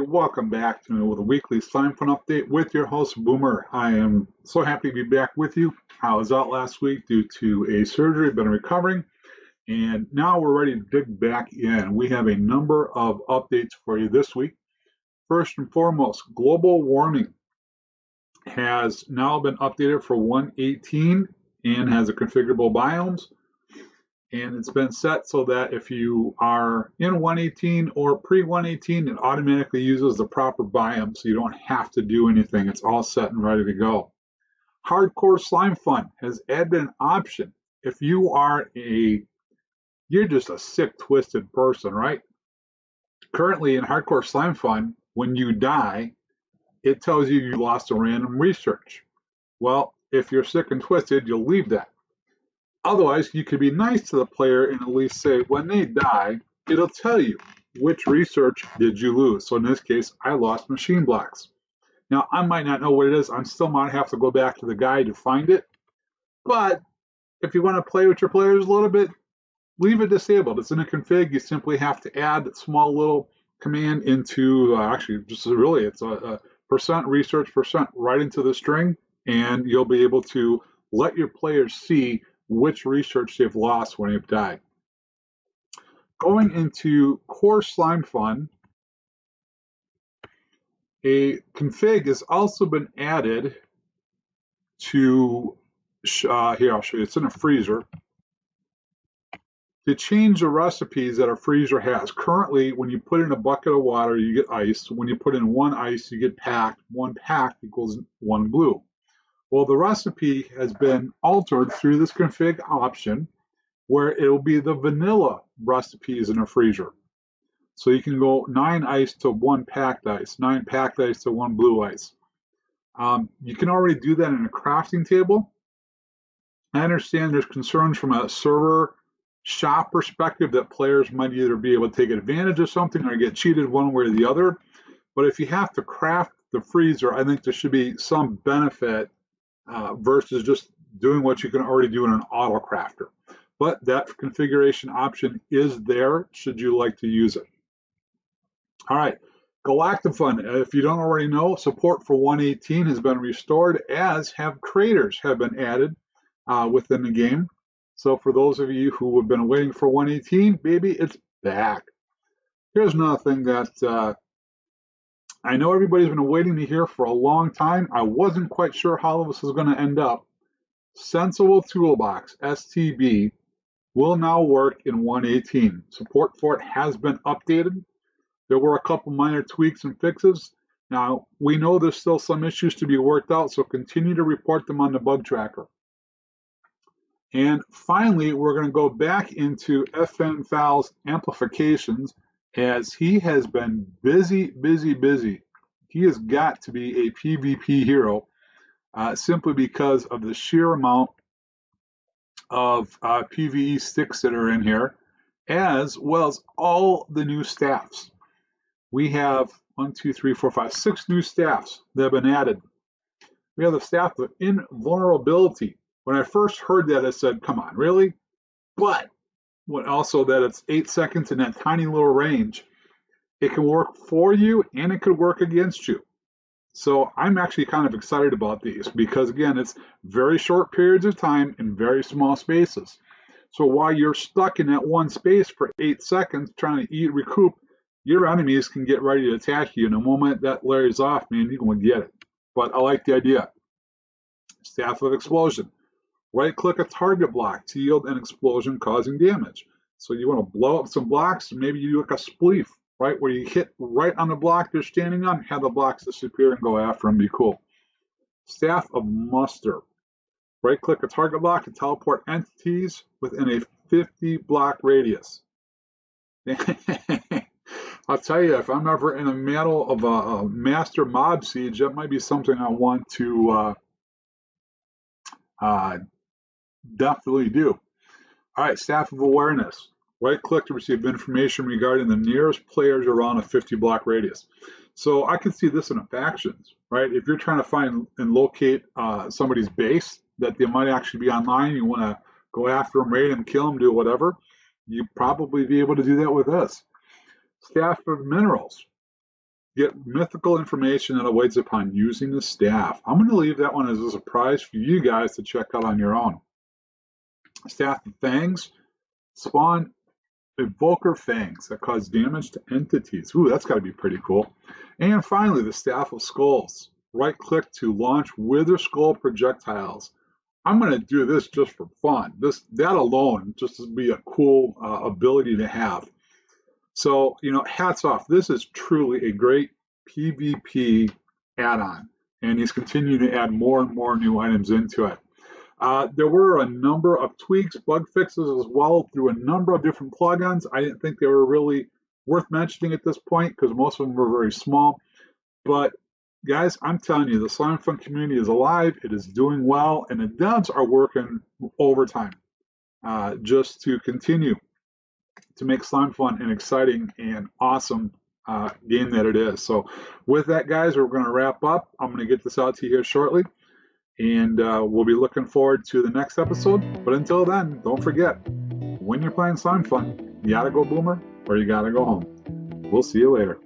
welcome back to the Weekly Slimefun update with your host Boomer. I am so happy to be back with you. I was out last week due to a surgery, been recovering, and now we're ready to dig back in. We have a number of updates for you this week. First and foremost, global warming has now been updated for 118 and has a configurable biomes. And it's been set so that if you are in 118 or pre-118, it automatically uses the proper biome, so you don't have to do anything. It's all set and ready to go. Hardcore Slimefun has added an option. If you're just a sick, twisted person, right? Currently in Hardcore Slimefun, when you die, it tells you lost a random research. Well, if you're sick and twisted, you'll leave that. Otherwise, you could be nice to the player and at least say, when they die, it'll tell you which research did you lose. So in this case, I lost machine blocks. Now, I might not know what it is. I still might have to go back to the guide to find it. But if you want to play with your players a little bit, leave it disabled. It's in a config. You simply have to add a small little command into, it's a percent research percent right into the string, and you'll be able to let your players see which research they've lost when they've died. Going into Core Slimefun, a config has also been added to, here I'll show you, it's in a freezer, to change the recipes that a freezer has. Currently, when you put in a bucket of water, you get ice. When you put in one ice, you get packed. One packed equals one blue. Well, the recipe has been altered through this config option where it will be the vanilla recipes in a freezer. So you can go 9 ice to 1 packed ice, 9 packed ice to 1 blue ice. You can already do that in a crafting table. I understand there's concerns from a server shop perspective that players might either be able to take advantage of something or get cheated one way or the other. But if you have to craft the freezer, I think there should be some benefit versus just doing what you can already do in an auto crafter. But that configuration option is there should you like to use it. All right, Galactifun, if you don't already know, support for 118 has been restored, as have craters have been added within the game. So for those of you who have been waiting for 118, baby, it's back. Here's another thing that I know everybody's been waiting to hear for a long time. I wasn't quite sure how this was going to end up. Sensible Toolbox, STB, will now work in 118. Support for it has been updated. There were a couple minor tweaks and fixes. Now, we know there's still some issues to be worked out, so continue to report them on the bug tracker. And finally, we're going to go back into Fowl's Amplifications, as he has been busy. He has got to be a PvP hero simply because of the sheer amount of PvE sticks that are in here, as well as all the new staffs. We have 6 new staffs that have been added. We have the staff of invulnerability. When I first heard that, I said, come on, really? But also that it's 8 seconds in that tiny little range. It can work for you and it could work against you. So I'm actually kind of excited about these because, again, it's very short periods of time in very small spaces. So while you're stuck in that one space for 8 seconds trying to recoup, your enemies can get ready to attack you. And the moment that lays off, man, you're going to get it. But I like the idea. Staff of Explosion. Right-click a target block to yield an explosion causing damage. So you want to blow up some blocks, maybe you do like a spleef, right, where you hit right on the block they're standing on, have the blocks disappear and go after them, be cool. Staff of Muster. Right-click a target block to teleport entities within a 50-block radius. I'll tell you, if I'm ever in a battle of a master mob siege, that might be something I want to definitely do. All right, Staff of Awareness. Right-click to receive information regarding the nearest players around a 50-block radius. So I can see this in a factions, right? If you're trying to find and locate somebody's base that they might actually be online, you want to go after them, raid them, kill them, do whatever, you'd probably be able to do that with this. Staff of Minerals. get mythical information that awaits upon using the staff. I'm going to leave that one as a surprise for you guys to check out on your own. Staff of Fangs spawn Evoker Fangs that cause damage to entities. Ooh, that's got to be pretty cool. And finally, the Staff of Skulls. Right-click to launch Wither Skull projectiles. I'm going to do this just for fun. That alone just to be a cool ability to have. So, hats off. This is truly a great PvP add-on, and he's continuing to add more and more new items into it. There were a number of tweaks, bug fixes as well through a number of different plugins. I didn't think they were really worth mentioning at this point because most of them were very small. But guys, I'm telling you, the Slimefun community is alive. It is doing well, and the devs are working overtime just to continue to make Slimefun an exciting and awesome game that it is. So with that, guys, we're going to wrap up. I'm going to get this out to you here shortly, and we'll be looking forward to the next episode. But until then, don't forget, when you're playing Slimefun, you got to go boomer or you got to go home. We'll see you later.